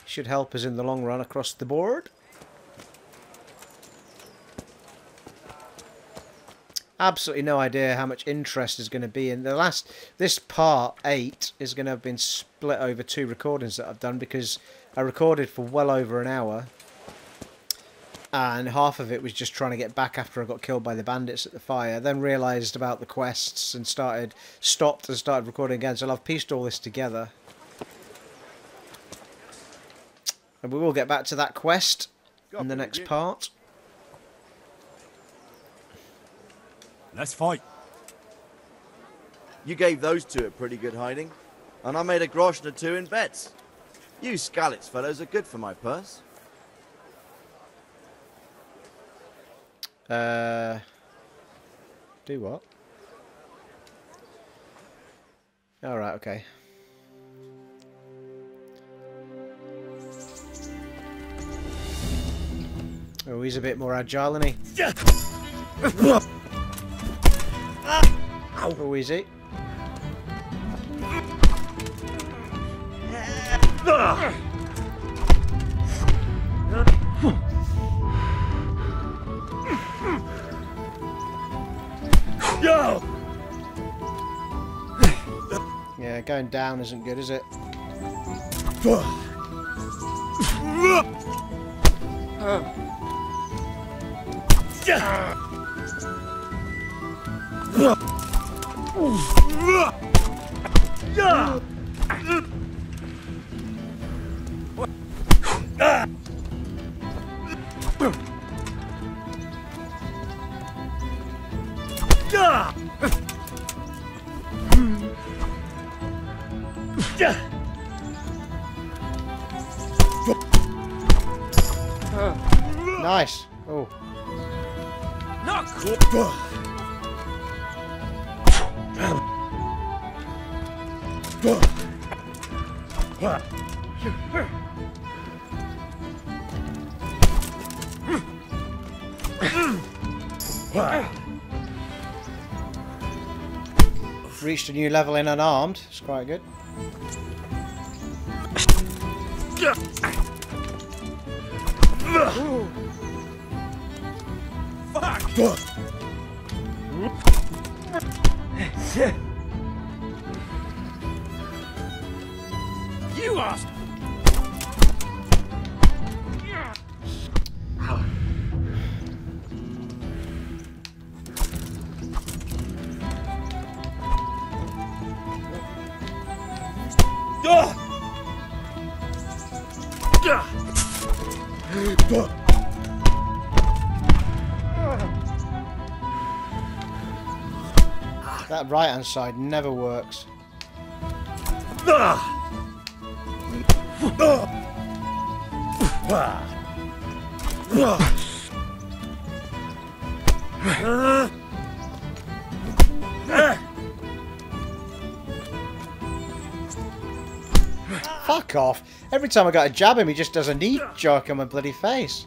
should help us in the long run across the board. Absolutely no idea how much interest is going to be in this part 8 is going to have been split over 2 recordings that I've done, because I recorded for well over an hour and half of it was just trying to get back after I got killed by the bandits at the fire, then realised about the quests and stopped and started recording again. So I've pieced all this together, and we will get back to that quest in the next part. Let's fight. You gave those two a pretty good hiding, and I made a grosh and a two in bets. You Scalitz fellows are good for my purse. Do what? Alright, okay. Oh, he's a bit more agile, isn't he? Oh, is he? Yeah, going down isn't good, is it? Nice. Oh. Not cool. Reached a new level in unarmed. It's quite good. You asked. That right hand side never works. Fuck off. Every time I got to jab him, he just does a knee jerk on my bloody face.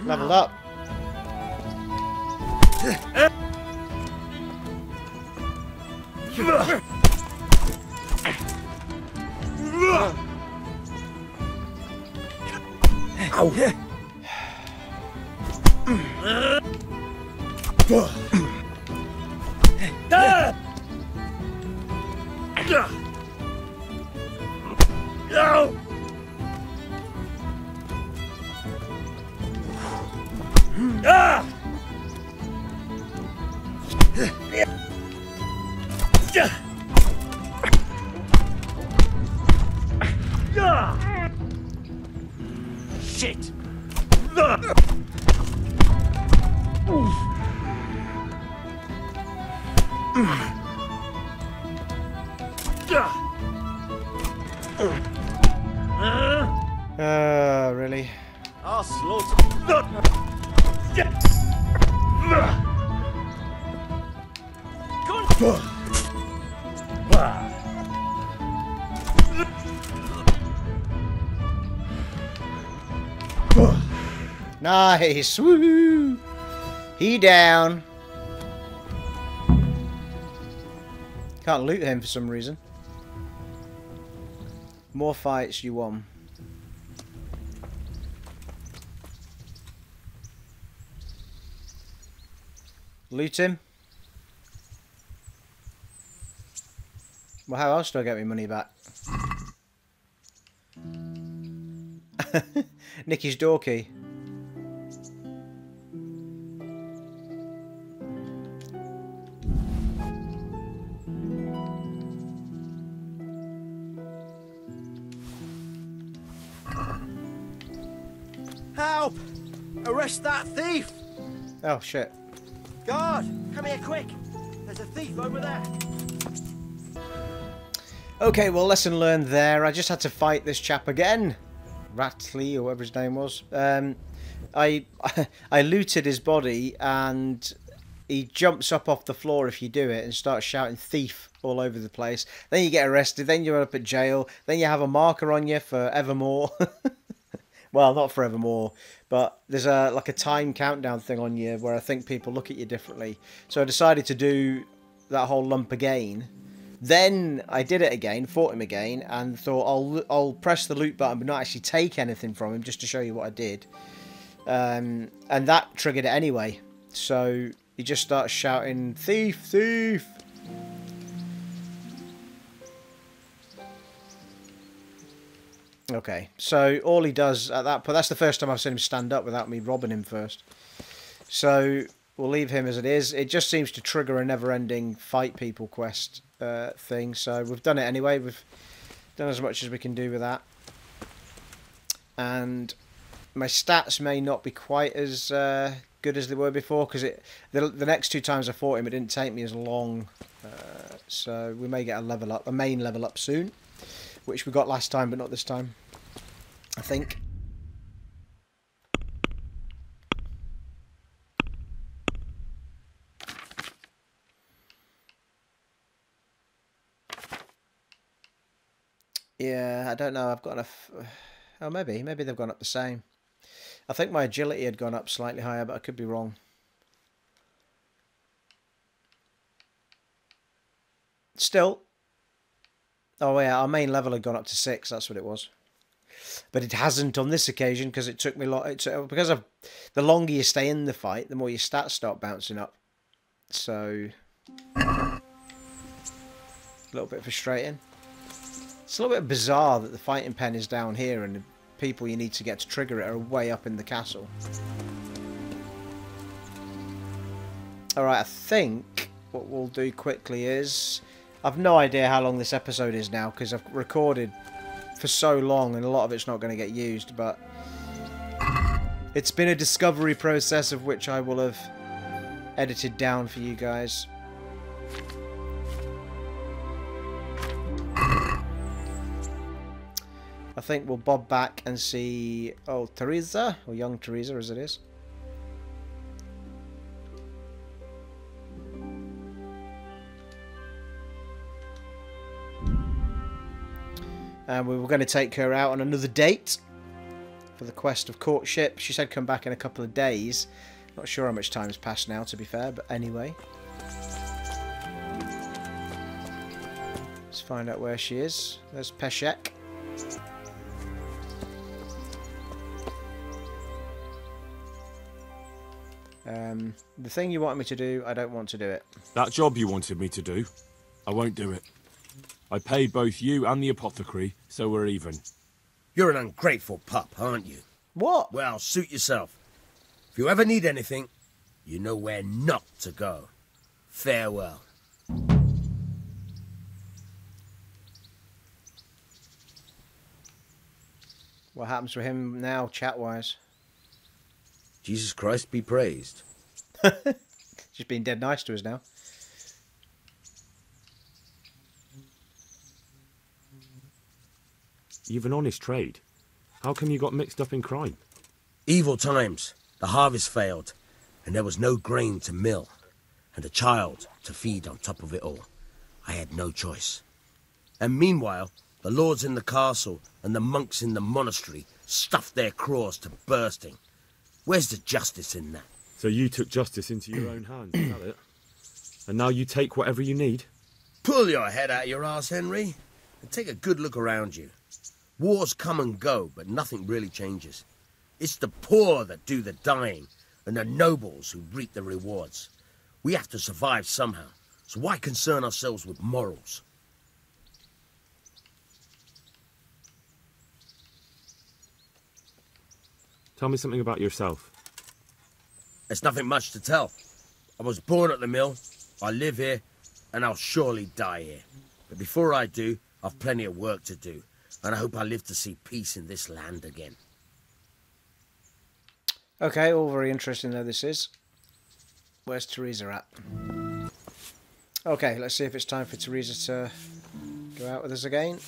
Leveled up. Shit. Really? I'll slaughter. Nice. Woo! He down. Can't loot him for some reason. More fights, you won. Loot him. Well, how else do I get my money back? Nicky's door key. Help! Arrest that thief! Oh, shit. Guard, come here quick. There's a thief over there. Okay, well, lesson learned there. I just had to fight this chap again. Ratley, or whatever his name was. I looted his body, and he jumps up off the floor if you do it and starts shouting thief all over the place. Then you get arrested, then you're up at jail, then you have a marker on you for evermore. Well, not forevermore, but there's like a time countdown thing on you where I think people look at you differently. So I decided to do that whole lump again. Then I did it again, fought him again, and thought I'll press the loot button but not actually take anything from him just to show you what I did. And that triggered it anyway. So he just starts shouting, thief, thief! Okay, so all he does at that point, that's the first time I've seen him stand up without me robbing him first. So we'll leave him as it is. It just seems to trigger a never-ending fight people quest thing. So we've done it anyway. We've done as much as we can do with that. And my stats may not be quite as good as they were before, because the next two times I fought him, it didn't take me as long. So we may get a main level up soon, which we got last time, but not this time, I think. Yeah, I don't know. I've got enough. Oh, maybe they've gone up the same. I think my agility had gone up slightly higher, but I could be wrong. Still. Oh yeah, our main level had gone up to 6. That's what it was. But it hasn't on this occasion because it took me because of the longer you stay in the fight, the more your stats start bouncing up. So a little bit frustrating. It's a little bit bizarre that the fighting pen is down here and the people you need to get to trigger it are way up in the castle. Alright, I think what we'll do quickly is... I've no idea how long this episode is now because I've recorded for so long and a lot of it's not going to get used, but it's been a discovery process of which I will have edited down for you guys. I think we'll bob back and see old Theresa, or young Theresa as it is. And we were going to take her out on another date for the quest of Courtship. She said come back in a couple of days. Not sure how much time's passed now, to be fair, but anyway. Let's find out where she is. There's Peshek. The thing you want me to do, I don't want to do it. That job you wanted me to do, I won't do it. I paid both you and the apothecary, so we're even. You're an ungrateful pup, aren't you? What? Well, suit yourself. If you ever need anything, you know where not to go. Farewell. What happens to him now, chat-wise? Jesus Christ be praised. She's been dead nice to us now. You've an honest trade. How come you got mixed up in crime? Evil times. The harvest failed, and there was no grain to mill, and a child to feed on top of it all. I had no choice. And meanwhile, the lords in the castle and the monks in the monastery stuffed their craws to bursting. Where's the justice in that? So you took justice into your own hands, is that it? And now you take whatever you need? Pull your head out your arse, Henry, and take a good look around you. Wars come and go, but nothing really changes. It's the poor that do the dying, and the nobles who reap the rewards. We have to survive somehow, so why concern ourselves with morals? Tell me something about yourself. There's nothing much to tell. I was born at the mill, I live here, and I'll surely die here. But before I do, I've plenty of work to do, and I hope I live to see peace in this land again. Okay, all very interesting though this is. Where's Theresa at? Okay, let's see if it's time for Theresa to go out with us again.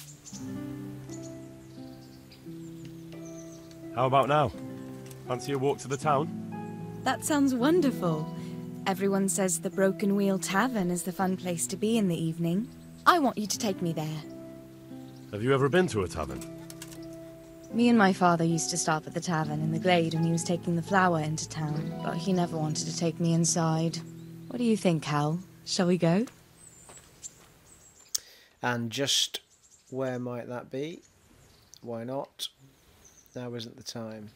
How about now? Fancy a walk to the town? That sounds wonderful. Everyone says the Broken Wheel Tavern is the fun place to be in the evening. I want you to take me there. Have you ever been to a tavern? Me and my father used to stop at the tavern in the glade when he was taking the flour into town, but he never wanted to take me inside. What do you think, Hal? Shall we go? And just where might that be? Why not? Now isn't the time.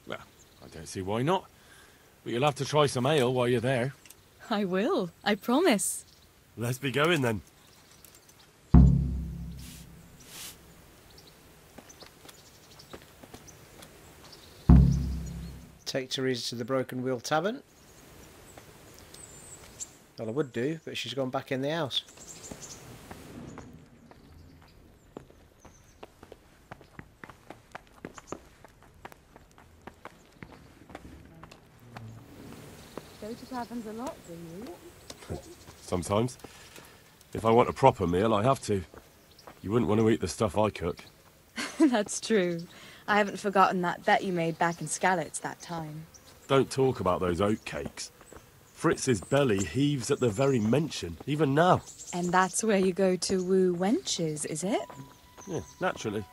Well, I don't see why not. But you'll have to try some ale while you're there. I will, I promise. Let's be going then. Take Theresa to the Broken Wheel Tavern. Well, I would do, but she's gone back in the house. Go to taverns a lot, do you? Sometimes. If I want a proper meal, I have to. You wouldn't want to eat the stuff I cook. That's true. I haven't forgotten that bet you made back in Skalitz that time. Don't talk about those oat cakes. Fritz's belly heaves at the very mention, even now. And that's where you go to woo wenches, is it? Yeah, naturally.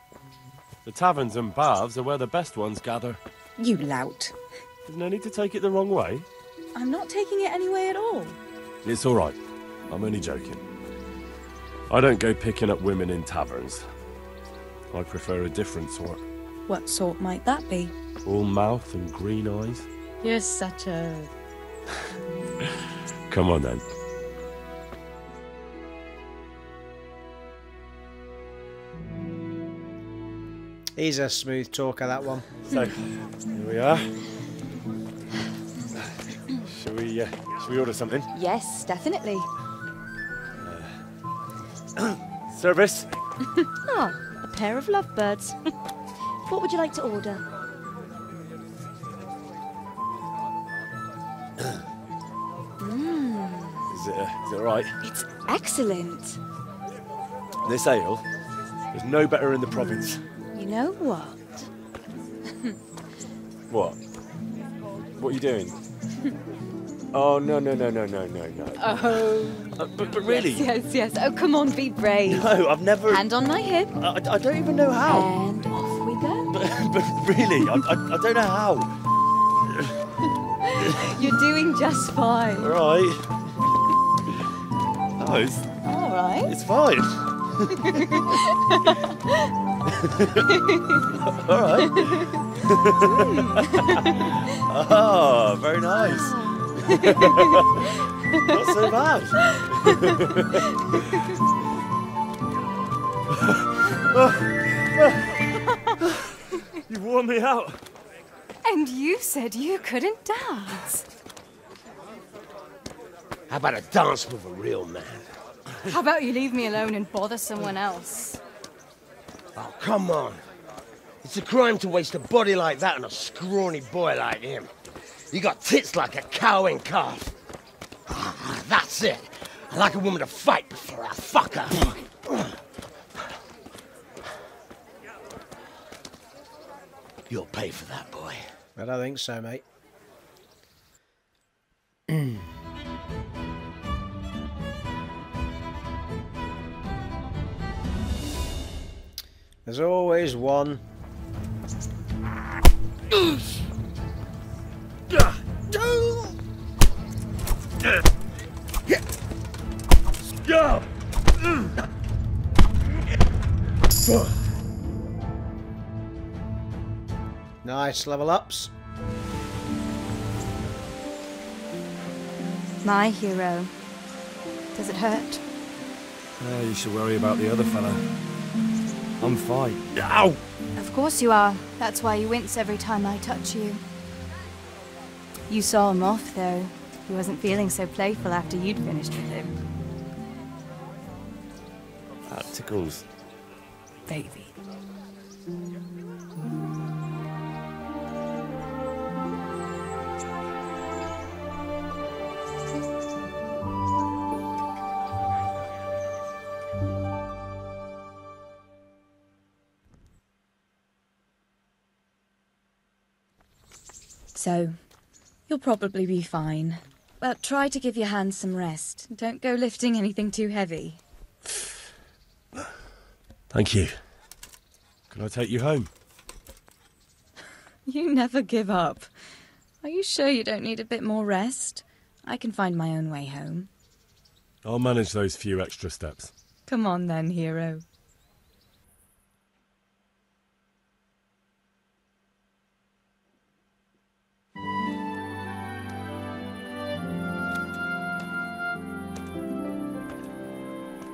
The taverns and baths are where the best ones gather. You lout. There's no need to take it the wrong way. I'm not taking it any way at all. It's all right. I'm only joking. I don't go picking up women in taverns. I prefer a different sort. What sort might that be? All mouth and green eyes. You're such a... Come on then. He's a smooth talker, that one. So, here we are. Shall we order something? Yes, definitely. Service? Oh, a pair of lovebirds. What would you like to order? Is it all right? It's excellent. This ale, there's no better in the province. You know what? What? What are you doing? Oh, no. Oh. But really? Yes. Oh, come on, be brave. No, I've never... Hand on my hip. I don't even know how. And off we go. But really, I don't know how. You're doing just fine. All right. No, it's... All right. It's fine. All right. Oh, very nice. Not so bad. You wore me out. And you said you couldn't dance. How about a dance with a real man? How about you leave me alone and bother someone else? Oh, come on. It's a crime to waste a body like that on a scrawny boy like him. You got tits like a cow in calf. That's it. I like a woman to fight before I fuck her. You'll pay for that, boy. I don't think so, mate. There's always one. Nice level ups. My hero. Does it hurt? You should worry about the other fella. I'm fine. Ow! Of course you are. That's why you wince every time I touch you. You saw him off, though. He wasn't feeling so playful after you'd finished with him. That tickles. Baby. So, you'll probably be fine. But try to give your hands some rest. Don't go lifting anything too heavy. Thank you. Can I take you home? You never give up. Are you sure you don't need a bit more rest? I can find my own way home. I'll manage those few extra steps. Come on then, hero.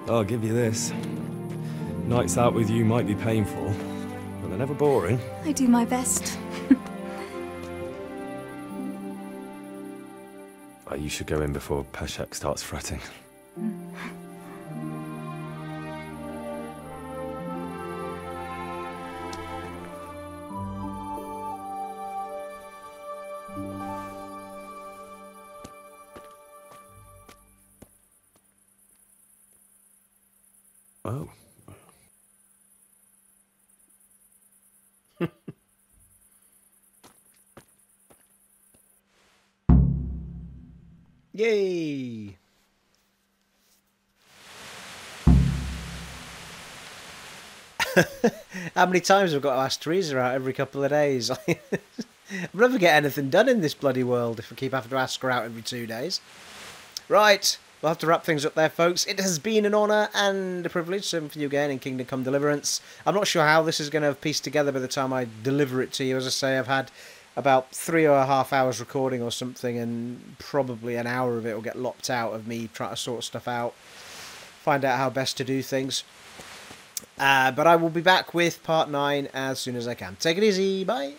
I'll give you this. Nights out with you might be painful, but they're never boring. I do my best. You should go in before Peshek starts fretting. Oh. Yay! How many times have I got to ask Theresa out every couple of days? I'll never get anything done in this bloody world if I keep having to ask her out every 2 days. Right, we'll have to wrap things up there, folks. It has been an honour and a privilege serving for you again in Kingdom Come Deliverance. I'm not sure how this is going to piece together by the time I deliver it to you. As I say, I've had about 3.5 hours recording or something, and probably an hour of it will get lopped out of me trying to sort stuff out, find out how best to do things. But I will be back with part 9 as soon as I can. Take it easy, bye!